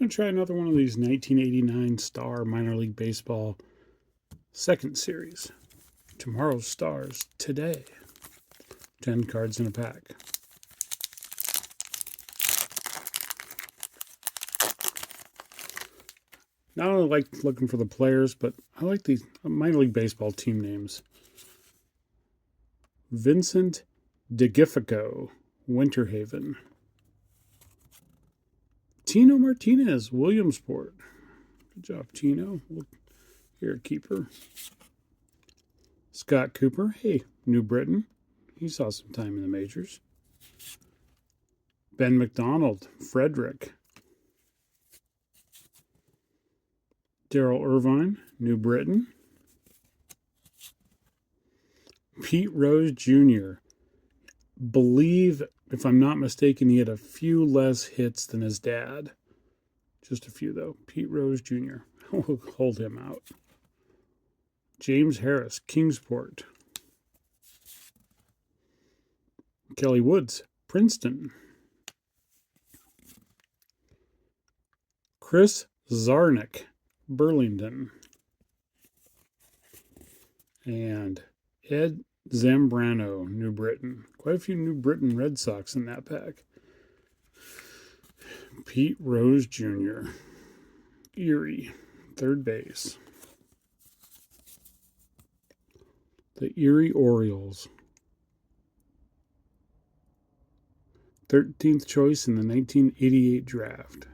going to try another one of these 1989 Star Minor League Baseball second series. Tomorrow's Stars today. 10 cards in a pack. Not only like looking for the players, but I like these minor league baseball team names. Vincent DeGifico, Winter Haven. Tino Martinez, Williamsport. Good job, Tino. You're a keeper. Scott Cooper, hey, New Britain. He saw some time in the majors. Ben McDonald, Frederick. Daryl Irvine, New Britain. Pete Rose Jr. Believe, if I'm not mistaken, he had a few less hits than his dad. Just a few, though. Pete Rose Jr. We'll hold him out. James Harris, Kingsport. Kelly Woods, Princeton. Chris Zarnik, Burlington. And Ed Zambrano, New Britain. Quite a few New Britain Red Sox in that pack. Pete Rose Jr., Erie, third base. The Erie Orioles. 13th choice in the 1988 draft.